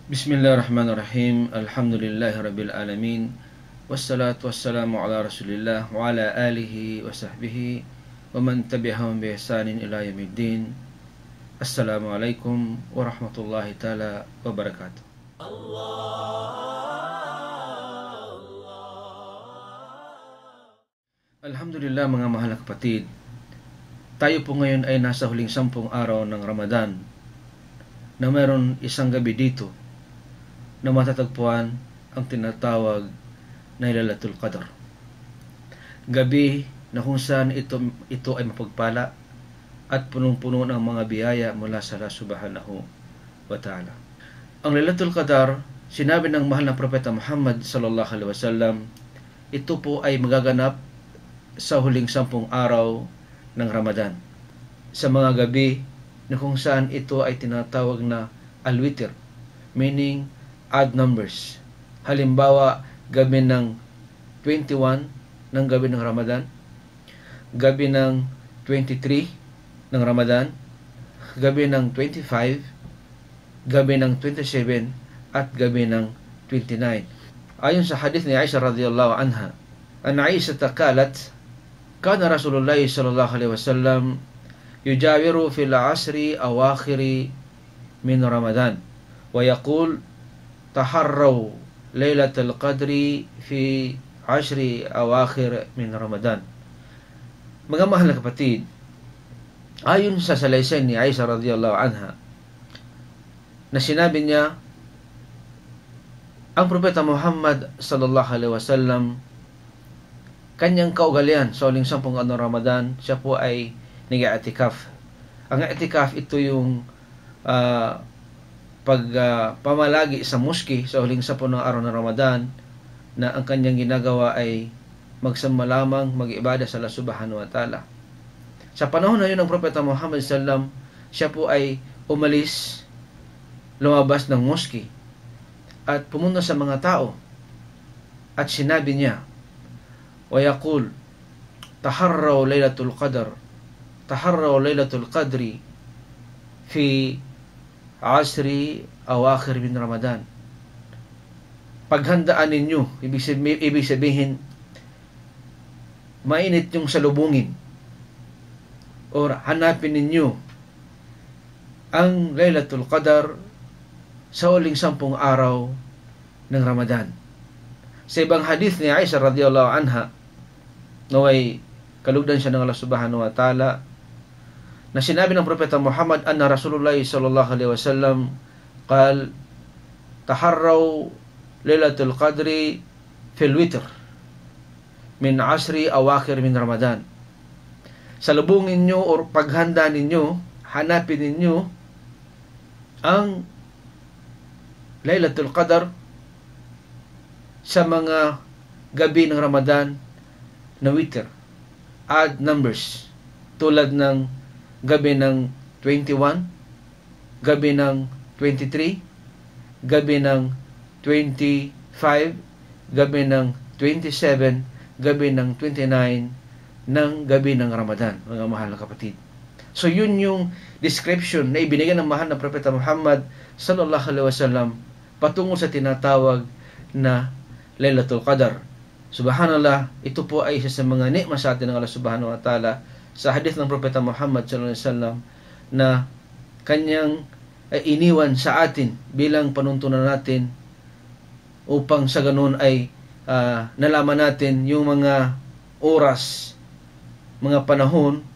Bismillahirrahmanirrahim. Alhamdulillahirabbil alamin. Wassalatu wassalamu ala Rasulillah wa ala alihi wa sahbihi wa man tabi'ahum bi ihsanin ila yaumiddin. Assalamualaikum warahmatullahi taala wabarakatuh. Alhamdulillah mga mahal na kapatid. Tayo po ngayon ay nasa huling 10 araw ng Ramadan na mayroon isang gabi dito na matatagpuan ang tinatawag na Lailatul Qadr. Gabi na kung saan ito ay mapagpala at punong-puno ng mga biyaya mula sa Allah Subhanahu wa Ta'ala. Ang Lailatul Qadr, sinabi ng mahal na propeta Muhammad sallallahu alaihi wasallam, ito po ay magaganap sa huling 10 araw ng Ramadan. Sa mga gabi na kung saan ito ay tinatawag na al-witr, meaning odd numbers. Halimbawa, gabi ng 21 ng gabi ng Ramadan, gabi ng 23 ng Ramadan, gabi ng 25, gabi ng 27, at gabi ng 29. Ayon sa hadith ni Aisha radhiyallahu anha, an Aisha qalat, kana Rasulullah sallallahu alaihi wasallam yujawiru fil asri awakhiri min Ramadan wa yaqul taharraw Lailatul Qadri fi ashri awakhir min Ramadan. Mga mahal na kapatid, ayon sa salaysay ni Aisha radhiyallahu anha, na sinabi niya, ang propeta Muhammad sallallahu alaihi wasallam, kanyang kaugalian sa huling 10 araw ng Ramadan, siya po ay nag-i'tikaf. Ang i'tikaf, ito yung pamalagi sa muski sa huling 10 ng araw ng Ramadan, na ang kanyang ginagawa ay magsama lamang mag-ibada sa Allah Subhanahu wa Ta'ala. Sa panahon na yun ng propeta Muhammad sallam, siya po ay umalis, lumabas ng muski at pumunta sa mga tao at sinabi niya, wa yaqul taharraw Lailatul Qadr, taharraw Lailatul Qadri fi asri awakhir min Ramadan. Paghandaan ninyo, ibig sabihin mainit yung salubungin, or hanapin ninyo ang Lailatul Qadr sa huling 10 araw ng Ramadan. Sa ibang hadith ni Aisha radhiyallahu anha, naway kalugdan siya ng Allah Subhanahu wa Ta'ala, na sinabi ng propeta Muhammad anna Rasulullah sallallahu alaihi wasallam qal taharraw Lailatul Qadri fil witr min asri awakhir min Ramadan. Salubungin nyo o paghanda ninyo, hanapin ninyo ang Lailatul Qadr sa mga gabi ng Ramadan na witr, odd numbers, tulad ng gabi ng 21, gabi ng 23, gabi ng 25, gabi ng 27, gabi ng 29 ng gabi ng Ramadan, mga mahal na kapatid. So yun yung description na ibinigay ng mahal na propeta Muhammad sallallahu alaihi wasallam patungo sa tinatawag na Lailatul Qadr. Subhanallah, ito po ay isa sa mga nikma sa atin ng Allah Subhanahu wa Ta'ala, sa hadith ng propeta Muhammad sallallahu alaihi wasallam, na kanyang iniwan sa atin bilang panuntunan natin, upang sa ganun ay nalaman natin yung mga oras, mga panahon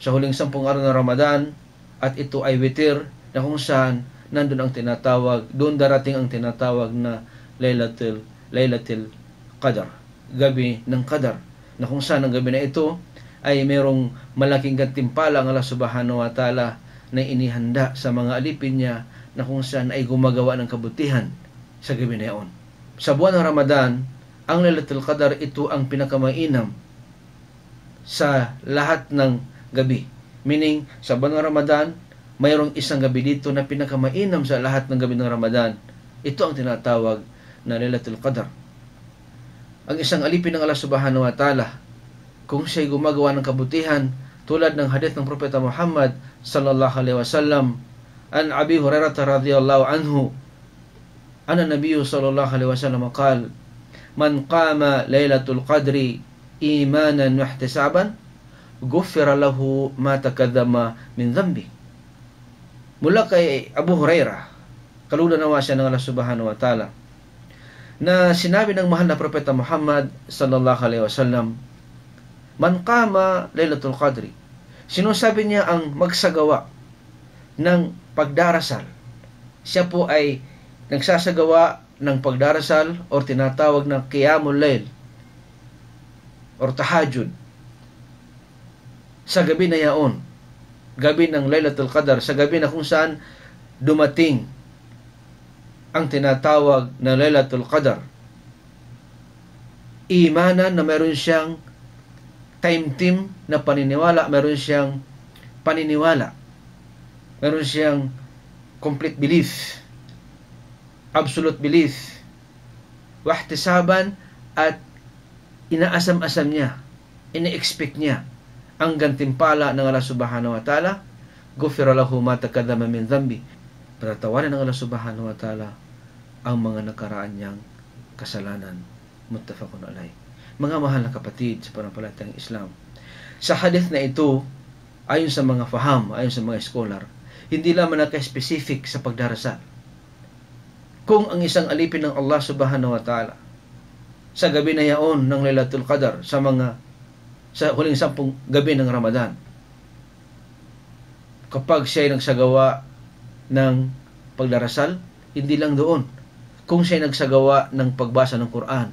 sa huling 10 araw ng Ramadan, at ito ay witir, na kung saan nandun ang tinatawag, doon darating ang tinatawag na Lailatul Qadr, gabi ng Qadar, na kung saan ang gabi na ito ay mayroong malaking gantimpala ang Allah Subhanahu wa Ta'ala na inihanda sa mga alipin niya, na kung saan ay gumagawa ng kabutihan sa gabi na iyon. Sa buwan ng Ramadan, ang Lailatul Qadr, ito ang pinakamainam sa lahat ng gabi. Meaning, sa buwan ng Ramadan, mayroong isang gabi dito na pinakamainam sa lahat ng gabi ng Ramadan. Ito ang tinatawag na Lailatul Qadr. Ang isang alipin ng Allah Subhanahu wa Ta'ala, kung siya'y gumagawa ng kabutihan, tulad ng hadith ng propeta Muhammad sallallahu alaihi wasallam, an Abi Hurairah radhiyallahu anhu, Ana Nabiyyu sallallahu alaihi wasallam qala, man qama Lailatul Qadri imanan wa ihtisaban, ghufira lahu ma taqaddama min dhanbi. Mula kay Abu Hurairah, kalula nawa siya ng Allah subhanahu wa ta'ala, na sinabi ng mahal na propeta Muhammad sallallahu alaihi wasallam, man qama Lailatul Qadri, sinusabi niya ang magsagawa ng pagdarasal. Siya po ay nagsasagawa ng pagdarasal o tinatawag na Qiyamul Lail or Tahajjud sa gabi na yaon, gabi ng Lailatul Qadar, sa gabi na kung saan dumating ang tinatawag na Lailatul Qadar. Imanan na meron siyang time na paniniwala, meron siyang paniniwala, meron siyang complete belief, absolute belief, wahtisaban, at inaasam-asam niya, ina-expect niya ang gantimpala ng Allah subhanahu wa ta'ala. Ghufira lahu ma taqaddama min dhanbi, patatawarin ng Allah subhanahu wa ta'ala ang mga nakaraan niyang kasalanan. Muttafaqun alayh. Mga mahal na kapatid sa pananampalatayang Islam, sa hadith na ito, ayon sa mga faham, ayon sa mga scholar, hindi lamang naka-specific sa pagdarasal. Kung ang isang alipin ng Allah subhanahu wa ta'ala sa gabi na yaon ng Lailatul Qadar, sa huling 10 gabi ng Ramadan, kapag siya ay nagsagawa ng pagdarasal, hindi lang doon, kung siya ay nagsagawa ng pagbasa ng Quran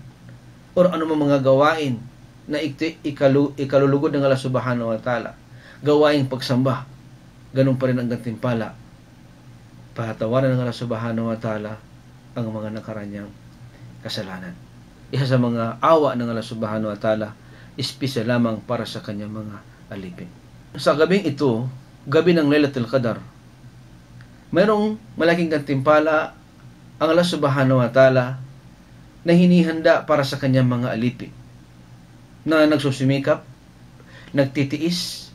or ano mga gawain na ikalulugod ng Allah subhanahu wa ta'ala, gawaing pagsamba, ganun pa rin ang gantimpala. Pahatawaran ng Allah subhanahu wa ta'ala ang mga nakaranyang kasalanan. Isa sa mga awa ng Allah subhanahu wa ta'ala, espesyal lamang para sa kanyang mga alipin. Sa gabing ito, gabi ng Lailatul Qadar, mayroong malaking gantimpala ang Allah subhanahu wa ta'ala na hinihanda para sa kanyang mga alipin na nagsusumikap, nagtitiis,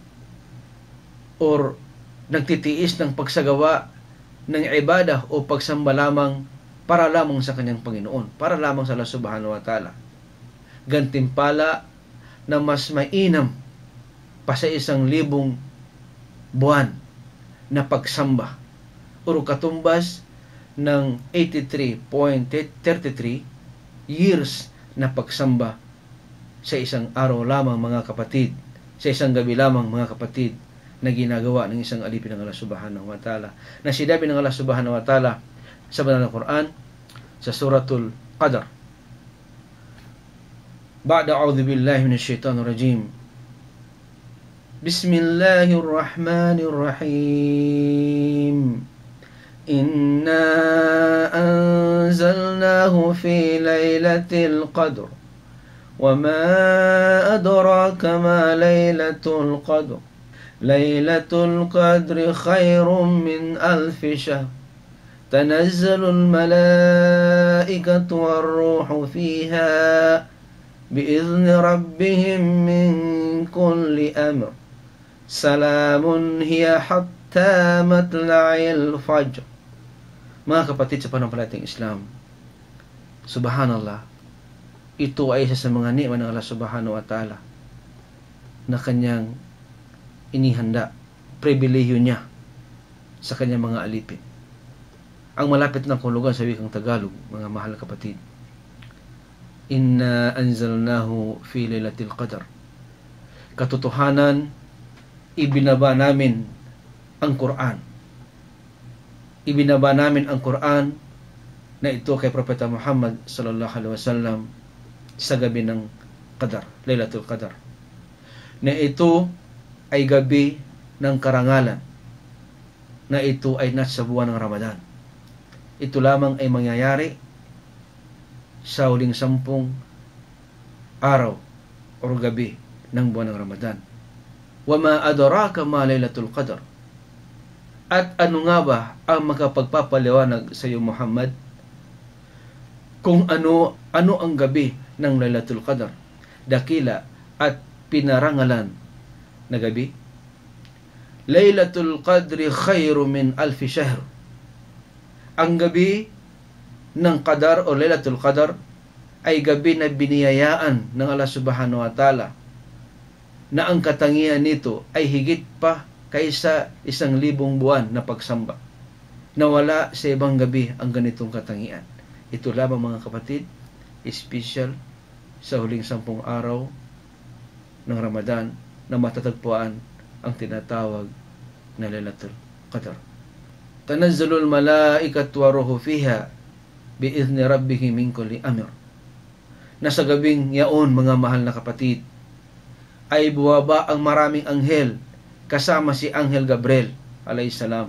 or nagtitiis ng pagsagawa ng ibadah o pagsamba lamang para lamang sa kanyang Panginoon, para lamang sa Allah subhanahu wa ta'ala. Gantimpala na mas mainam pa sa 1,000 buwan na pagsamba, o katumbas ng 83.33 years na pagsamba sa isang araw lamang, mga kapatid, sa isang gabi lamang, mga kapatid, na ginagawa ng isang alipin ng Allah subhanahu wa ta'ala, na sinabi ng Allah subhanahu wa ta'ala sa banal na Quran sa suratul Qadar, ba'da a'udhu billahi minash shaitanir rajim, Bismillahirrahmanirrahim, inna anzalnahu fi lailatul qadr wa ma adraka ma lailatul qadr, lailatul qadri khairum min alfi shahr, tanazzalul malaikatu war-ruhu fiha bi'izni rabbihim min kulli amr, salamun hiya hatta matla'il fajr. Mga kapatid sa pananampalatayang Islam, subhanallah, ito ay isa sa mga ni'ma ng Allah subhanahu wa ta'ala na kanyang inihanda, pribilehiyo niya sa kanyang mga alipin. Ang malapit ng kulugan sa wikang Tagalog, mga mahal na kapatid, inna anzalnahu fi lailatul qadar. Katotohanan, ibinaba namin ang Quran. Ibinaba namin ang Quran na ito kay Propeta Muhammad sallallahu alaihi wasallam sa gabi ng Qadar, Lailatul Qadar. Na ito ay gabi ng karangalan. Na ito ay nasa buwan ng Ramadan. Ito lamang ay mangyayari sa huling 10 araw o gabi ng buwan ng Ramadan. Wa ma adraka ma Lailatul Qadar. At ano nga ba ang makapagpapaliwanag sa iyo, Muhammad, kung ano ang gabi ng Lailatul Qadar, dakila at pinarangalan na gabi? Lailatul Qadri khairu min alfi shahr. Ang gabi ng Qadar o Lailatul Qadar ay gabi na biniyayaan ng Allah Subhanahu wa Ta'ala na ang katangian nito ay higit pa kaysa 1,000 buwan na pagsamba, na wala sa ibang gabi ang ganitong katangian. Ito lamang mga kapatid, special sa huling 10 araw ng Ramadan na matatagpuan ang tinatawag na Lailatul Qadar. Tanazzalul malaikatu wa ruhu fiha biizni rabbihim min kulli amr. Nasa gabing yaon, mga mahal na kapatid, ay buwaba ang maraming anghel kasama si Anghel Gabriel alayhisalam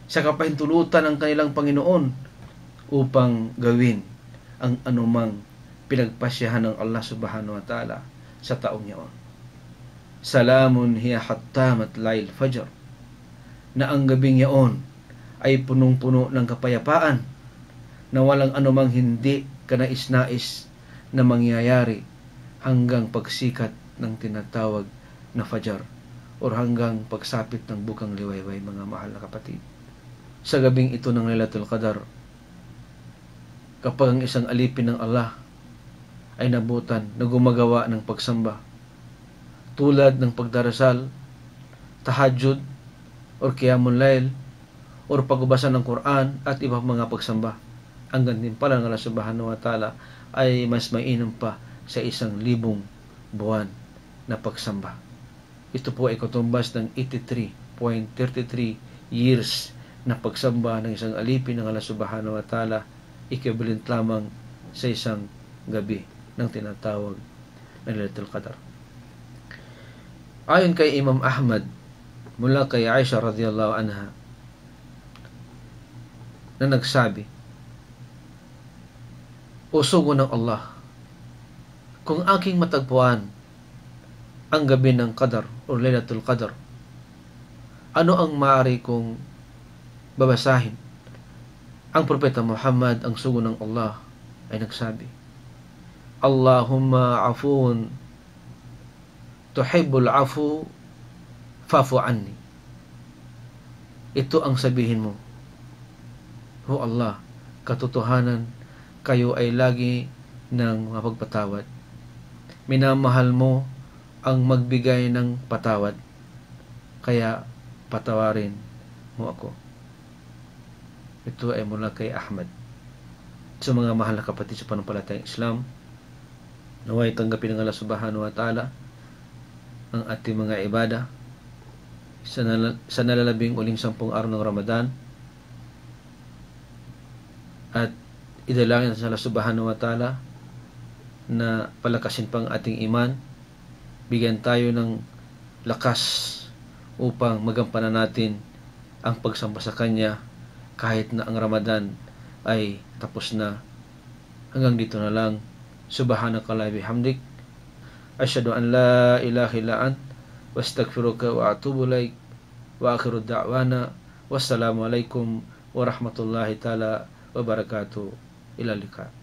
sa kapahintulutan ng kanilang Panginoon upang gawin ang anumang pinagpasyahan ng Allah Subhanahu wa Ta'ala sa taong yaon. Salamun hiya hatta matla'il fajr, na ang gabing yaon ay punong-puno ng kapayapaan na walang anumang hindi kanais-nais na mangyayari hanggang pagsikat ng tinatawag na Fajar o hanggang pagsapit ng bukang liwayway, mga mahal na kapatid. Sa gabing ito ng Lailatul Qadar, kapag ang isang alipin ng Allah ay nabutan na gumagawa ng pagsamba tulad ng pagdarasal, tahajjud, or qiyamul layl, or pagbasa ng Quran at ibang mga pagsamba, ang gantimpala ng Allah Subhanahu wa Ta'ala ay mas mainam pa sa 1,000 buwan na pagsamba. Ito po ay katumbas ng 83.33 years na pagsamba ng isang alipin ng Allah Subhanahu wa Ta'ala, equivalent lamang sa 1 gabi ng tinatawag na Lailatul Qadar. Ayon kay Imam Ahmad mula kay Aisha radhiyallahu anha na nagsabi, "O sugo ng Allah, kung aking matagpuan ang gabi ng Qadar o Lailatul Qadar, ano ang maaari kong babasahin?" Ang Propeta Muhammad, ang sugo ng Allah, ay nagsabi, "Allahumma afuun tuhibbul afu fa'fu anni." Ito ang sabihin mo, "O Allah, katotohanan, kayo ay lagi ng mapagpatawad. Minamahal mo ang magbigay ng patawad, kaya patawarin mo ako." Ito ay mula kay Ahmad. Sa mga mahal na kapatid sa pananampalatayang Islam, naway tanggapin ng Allah Subhanahu wa Ta'ala ang ating mga ibada sa nalalabing uling 10 araw ng Ramadan, at idalangin sa Allah Subhanahu wa Ta'ala na palakasin pang ating iman, bigyan tayo ng lakas upang magampanan natin ang pagsamba sa Kanya kahit na ang Ramadan ay tapos na. Hanggang dito na lang. Subhanakallahumma bihamdik, asyhadu an la ilaha illa ant, wastaghfiruka wa atubu ilaik, wa akhiru da'wana wassalamu alaikum warahmatullahi ta'ala wabarakatuh. Ila liqa.